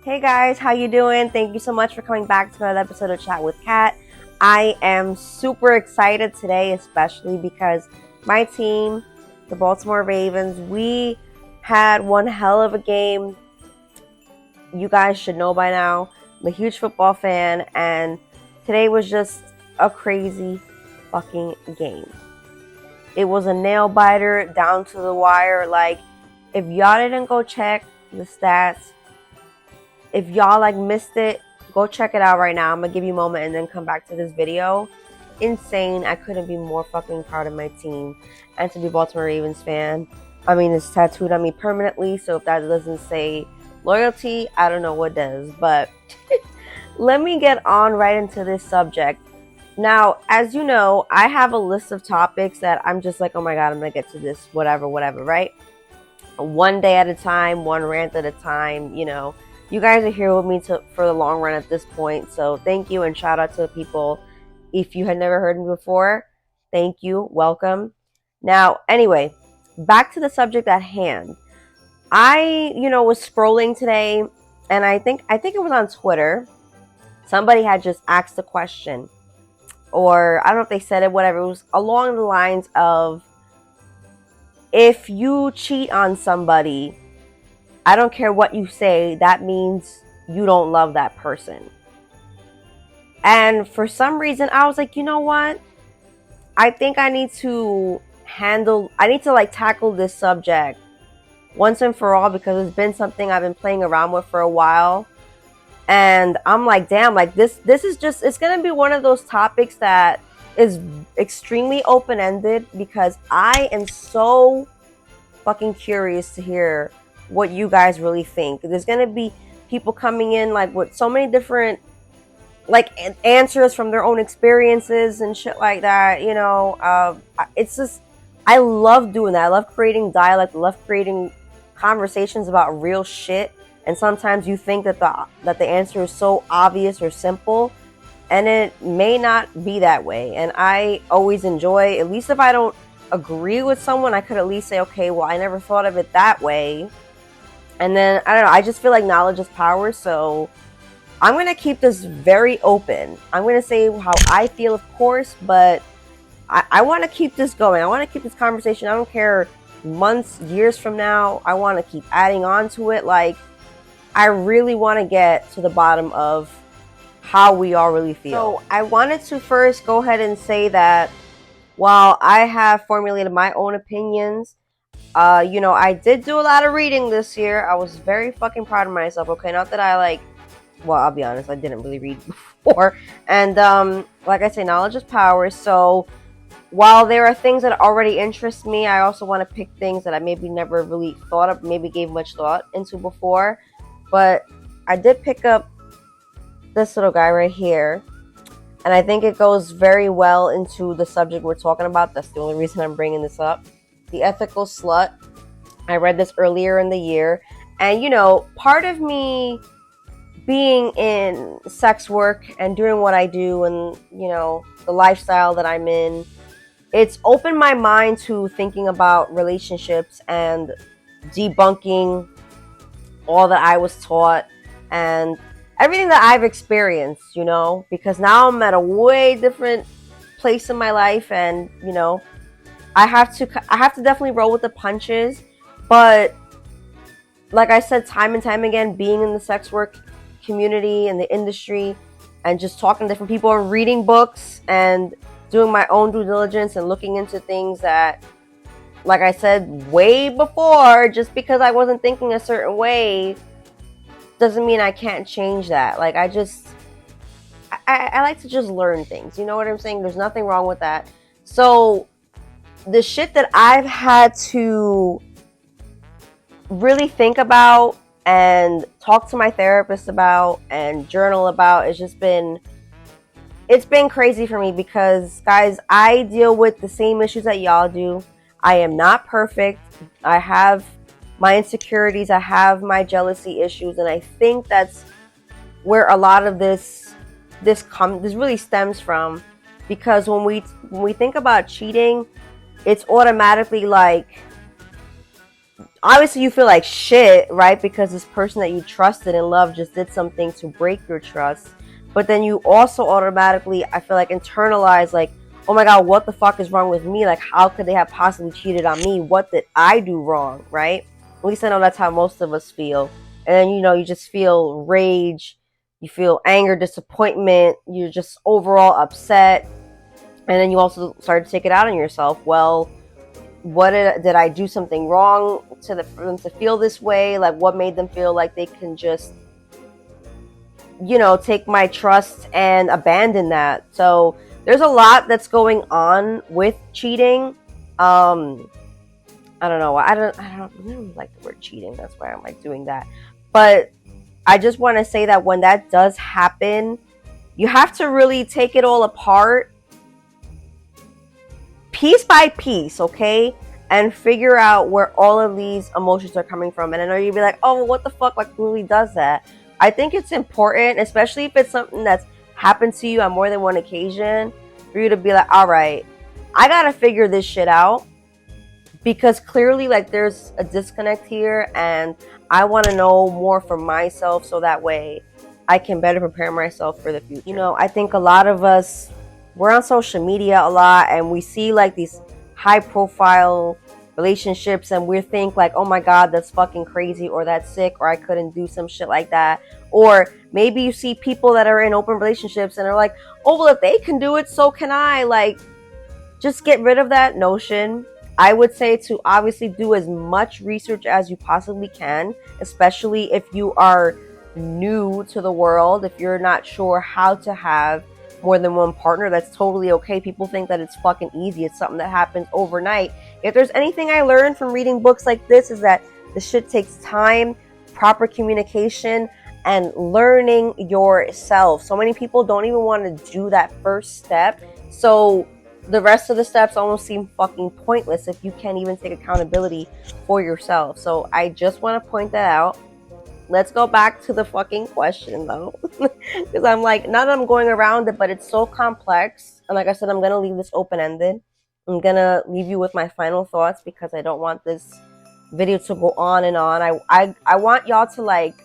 Hey guys, how you doing? Thank you so much for coming back to another episode of Chat with Kat. I am super excited today, especially because my team, the Baltimore Ravens, we had one hell of a game. You guys should know by now. I'm a huge football fan, and today was just a crazy fucking game. It was a nail biter down to the wire. Like, if y'all didn't go check the stats, if y'all missed it, go check it out right now. I'm gonna give you a moment and then come back to this video. Insane. I couldn't be more fucking proud of my team and to be a Baltimore Ravens fan. I mean, it's tattooed on me permanently, so if that doesn't say loyalty, I don't know what does. But let me get on right into this subject. Now, as you know, I have a list of topics that I'm just like, oh my god, I'm gonna get to this, whatever, right? One day at a time, one rant at a time, You guys are here with me for the long run at this point, so thank you and shout out to the people. If you had never heard me before, thank you, welcome. Now, anyway, back to the subject at hand. I, was scrolling today, and I think it was on Twitter. Somebody had just asked a question, or I don't know if they said it, whatever. It was along the lines of, if you cheat on somebody, I don't care what you say, that means you don't love that person. And for some reason, I was like, you know what? I think I need to tackle this subject once and for all, because it's been something I've been playing around with for a while. And I'm like, damn, this is just, it's going to be one of those topics that is extremely open-ended, because I am so fucking curious to hear what you guys really think. There's going to be people coming in with so many different answers from their own experiences and shit like that. It's just, I love doing that. I love creating dialect. I love creating conversations about real shit. And sometimes you think that the answer is so obvious or simple, and it may not be that way. And I always enjoy, at least if I don't agree with someone, I could at least say, okay, well, I never thought of it that way. And then, I don't know, I just feel like knowledge is power, so I'm going to keep this very open. I'm going to say how I feel, of course, but I want to keep this going. I want to keep this conversation. I don't care months, years from now. I want to keep adding on to it. I really want to get to the bottom of how we all really feel. So I wanted to first go ahead and say that while I have formulated my own opinions, I did do a lot of reading this year. I was very fucking proud of myself. Okay, not that well, I'll be honest, I didn't really read before. And like I say, knowledge is power. So while there are things that already interest me, I also want to pick things that I maybe never really thought of, maybe gave much thought into before. But I did pick up this little guy right here, and I think it goes very well into the subject we're talking about. That's the only reason I'm bringing this up. The Ethical Slut. I read this earlier in the year, and part of me being in sex work and doing what I do, and the lifestyle that I'm in, it's opened my mind to thinking about relationships and debunking all that I was taught and everything that I've experienced, because now I'm at a way different place in my life, and I have to definitely roll with the punches. But like I said, time and time again, being in the sex work community and the industry, and just talking to different people and reading books and doing my own due diligence and looking into things that, like I said way before, just because I wasn't thinking a certain way doesn't mean I can't change that. I like to just learn things. You know what I'm saying? There's nothing wrong with that. So the shit that I've had to really think about and talk to my therapist about and journal about, it's been crazy for me, because guys, I deal with the same issues that y'all do. I am not perfect. I have my insecurities. I have my jealousy issues, and I think that's where a lot of this really stems from. Because when we think about cheating, it's automatically like obviously you feel like shit, right? Because this person that you trusted and loved just did something to break your trust. But then you also automatically, I feel like, internalize like, oh my god, what the fuck is wrong with me? Like, how could they have possibly cheated on me? What did I do wrong, right? At least I know that's how most of us feel. And then, you just feel rage, you feel anger, disappointment, you're just overall upset. And then you also start to take it out on yourself. Well, what did I do something wrong for them to feel this way? Like, what made them feel like they can just, take my trust and abandon that? So there's a lot that's going on with cheating. I don't know. I don't really like the word cheating. That's why I'm like doing that. But I just want to say that when that does happen, you have to really take it all apart piece by piece, okay? And figure out where all of these emotions are coming from. And I know you'd be like, oh, well, what the fuck? Like, who really does that? I think it's important, especially if it's something that's happened to you on more than one occasion, for you to be like, all right, I gotta figure this shit out. Because clearly, like, there's a disconnect here, and I want to know more for myself so that way I can better prepare myself for the future. I think a lot of us, we're on social media a lot, and we see like these high profile relationships, and we think like, oh my god, that's fucking crazy, or that's sick, or I couldn't do some shit like that. Or maybe you see people that are in open relationships and are like, oh, well, if they can do it, so can I. Like, just get rid of that notion. I would say to obviously do as much research as you possibly can, especially if you are new to the world. If you're not sure how to have more than one partner, that's totally okay. People think that it's fucking easy. It's something that happens overnight. If there's anything I learned from reading books like this, is that this shit takes time, proper communication, and learning yourself. So many people don't even want to do that first step. So the rest of the steps almost seem fucking pointless if you can't even take accountability for yourself. So I just want to point that out. Let's go back to the fucking question though. Because I'm like, not that I'm going around it, but it's so complex. And like I said, I'm going to leave this open-ended. I'm going to leave you with my final thoughts because I don't want this video to go on and on. I want y'all to like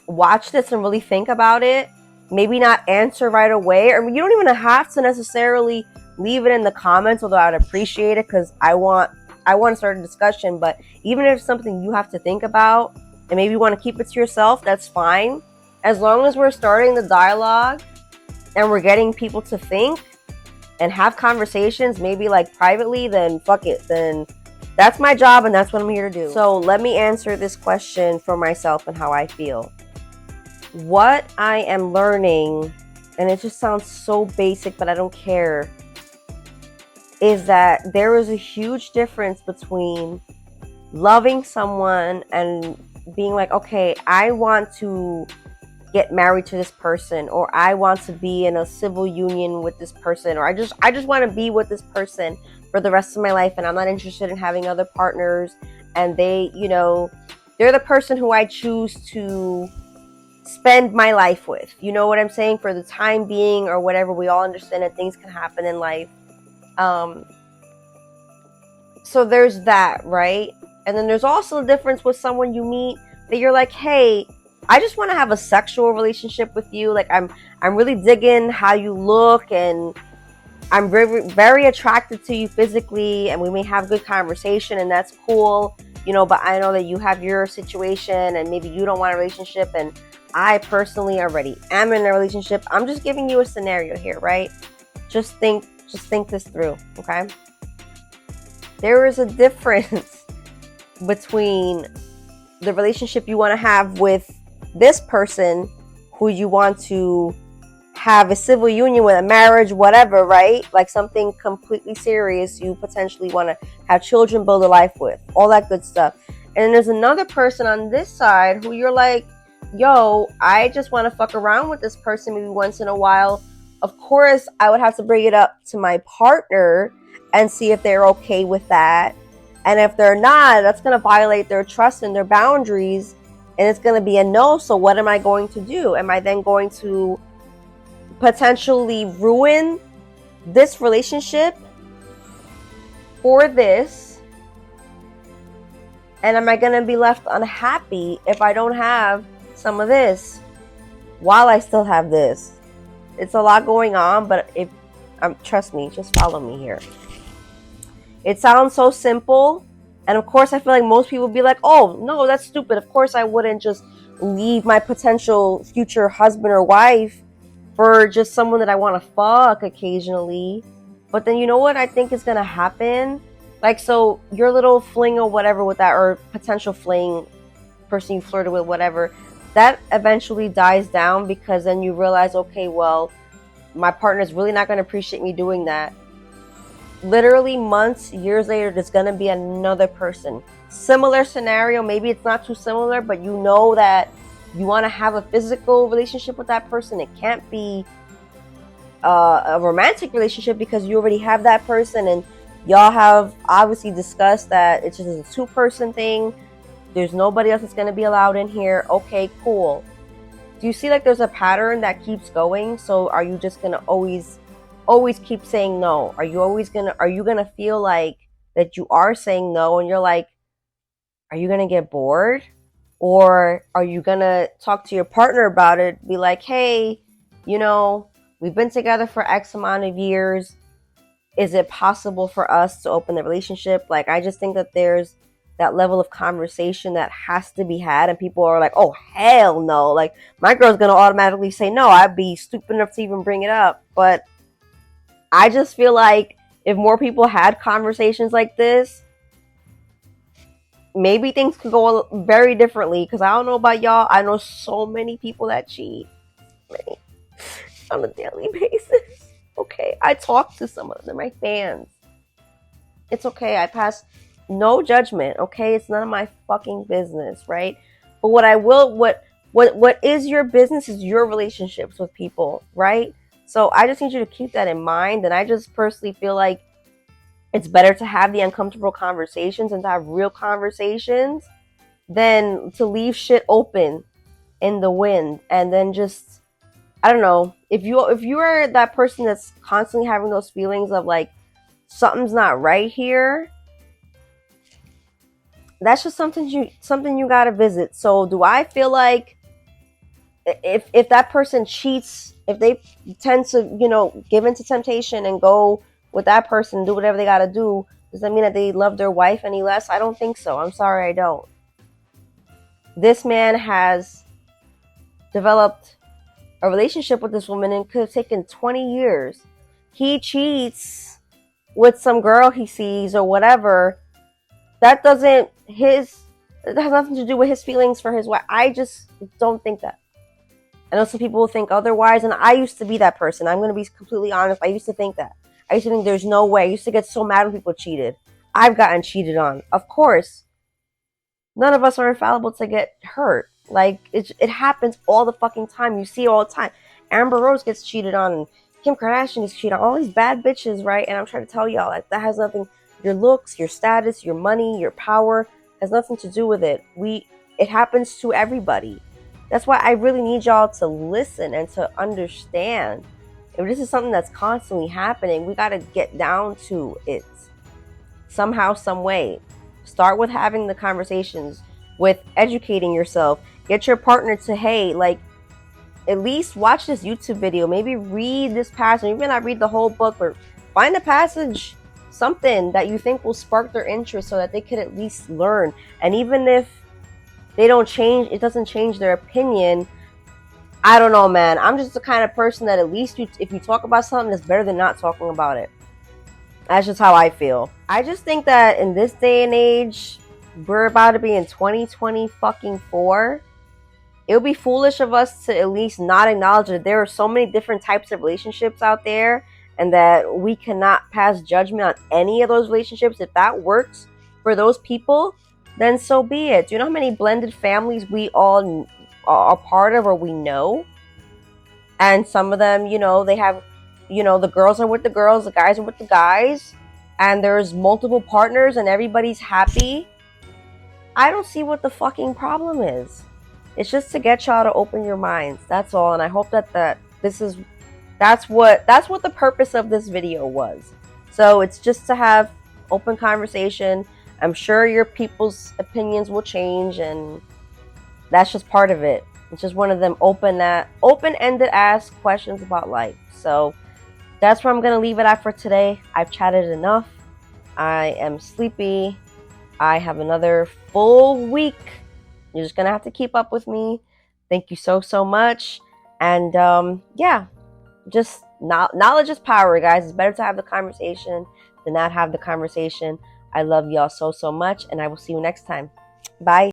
watch this and really think about it. Maybe not answer right away, or you don't even have to necessarily leave it in the comments, although I'd appreciate it because I want to start a discussion. But even if it's something you have to think about and maybe you want to keep it to yourself, that's fine. As long as we're starting the dialogue and we're getting people to think and have conversations, maybe like privately, then fuck it. Then that's my job and that's what I'm here to do. So let me answer this question for myself and how I feel. What I am learning, and it just sounds so basic, but I don't care, is that there is a huge difference between loving someone and being like, okay, I want to get married to this person, or I want to be in a civil union with this person, or I just want to be with this person for the rest of my life, and I'm not interested in having other partners, and they're the person who I choose to spend my life with. You know what I'm saying? For the time being, or whatever. We all understand that things can happen in life. So there's that, right? And then there's also a difference with someone you meet that you're like, hey, I just want to have a sexual relationship with you. Like, I'm really digging how you look, and I'm very, very attracted to you physically, and we may have good conversation, and that's cool, but I know that you have your situation, and maybe you don't want a relationship, and I personally already am in a relationship. I'm just giving you a scenario here, right? Just think this through, okay? There is a difference between the relationship you want to have with this person who you want to have a civil union with, a marriage, whatever, right? Like something completely serious. You potentially want to have children, build a life with, all that good stuff. And there's another person on this side who you're like, yo, I just want to fuck around with this person maybe once in a while. Of course, I would have to bring it up to my partner and see if they're okay with that. And if they're not, that's going to violate their trust and their boundaries, and it's going to be a no. So what am I going to do? Am I then going to potentially ruin this relationship for this? And am I going to be left unhappy if I don't have some of this while I still have this? It's a lot going on, but if trust me, just follow me here. It sounds so simple, and of course I feel like most people would be like, oh no, that's stupid. Of course I wouldn't just leave my potential future husband or wife for just someone that I want to fuck occasionally. But then you know what I think is gonna happen? Like, so your little fling or whatever with that, or potential fling, person you flirted with, whatever, that eventually dies down, because then you realize, okay, well, my partner's really not going to appreciate me doing that. Literally months, years later, there's going to be another person. Similar scenario, maybe it's not too similar, but you know that you want to have a physical relationship with that person. It can't be a romantic relationship, because you already have that person, and y'all have obviously discussed that it's just a two-person thing. There's nobody else that's going to be allowed in here. Okay, cool. Do you see like there's a pattern that keeps going? So are you just going to always keep saying no? Are you going to feel like that you are saying no, and you're like, are you going to get bored? Or are you going to talk to your partner about it? Be like, hey, you know, we've been together for X amount of years. Is it possible for us to open the relationship? Like, I just think that there's that level of conversation that has to be had, and people are like, oh hell no, like my girl's gonna automatically say no. I'd be stupid enough to even bring it up. But I just feel like if more people had conversations like this, maybe things could go very differently. Because I don't know about y'all, I know so many people that cheat on a daily basis. Okay, I talk to some of them, they're my fans. It's okay, I pass no judgment, okay? It's none of my fucking business, right? But what is your business is your relationships with people, right? So I just need you to keep that in mind. And I just personally feel like it's better to have the uncomfortable conversations and to have real conversations than to leave shit open in the wind. And then just, I don't know, if you are that person that's constantly having those feelings of like something's not right here, that's just something you got to visit. So do I feel like if that person cheats, if they tend to, you know, give into temptation and go with that person and do whatever they got to do, does that mean that they love their wife any less? I don't think so. I'm sorry, I don't. This man has developed a relationship with this woman, and could have taken 20 years. He cheats with some girl he sees or whatever. That has nothing to do with his feelings for his wife. I just don't think that. I know some people will think otherwise, and I used to be that person. I'm going to be completely honest. I used to think that. I used to think there's no way. I used to get so mad when people cheated. I've gotten cheated on. Of course, none of us are infallible to get hurt. Like, it happens all the fucking time. You see it all the time. Amber Rose gets cheated on, and Kim Kardashian gets cheated on. All these bad bitches, right? And I'm trying to tell y'all, like, that has nothing. Your looks, your status, your money, your power has nothing to do with it. It happens to everybody. That's why I really need y'all to listen and to understand. If this is something that's constantly happening, we got to get down to it somehow, some way. Start with having the conversations, with educating yourself. Get your partner to, hey, like, at least watch this YouTube video. Maybe read this passage. You may not read the whole book, but find a passage, something that you think will spark their interest so that they could at least learn. And even if they don't change, it doesn't change their opinion. I don't know, man. I'm just the kind of person that at least if you talk about something, it's better than not talking about it. That's just how I feel. I just think that in this day and age, we're about to be in 2020 fucking 4. It would be foolish of us to at least not acknowledge that there are so many different types of relationships out there, and that we cannot pass judgment on any of those relationships. If that works for those people, then so be it. Do you know how many blended families we all are part of, or we know? And some of them, you know, they have, you know, the girls are with the girls, the guys are with the guys, and there's multiple partners and everybody's happy. I don't see what the fucking problem is. It's just to get y'all to open your minds. That's all. And I hope that that's what the purpose of this video was. So it's just to have open conversation I'm sure your people's opinions will change, and that's just part of it. It's just one of them open-ended ask questions about life. So that's where I'm gonna leave it at for today. I've chatted enough. I am sleepy. I have another full week. You're just gonna have to keep up with me. Thank you so much. And yeah, just knowledge is power, guys. It's better to have the conversation than not have the conversation. I love y'all so much, and I will see you next time. Bye.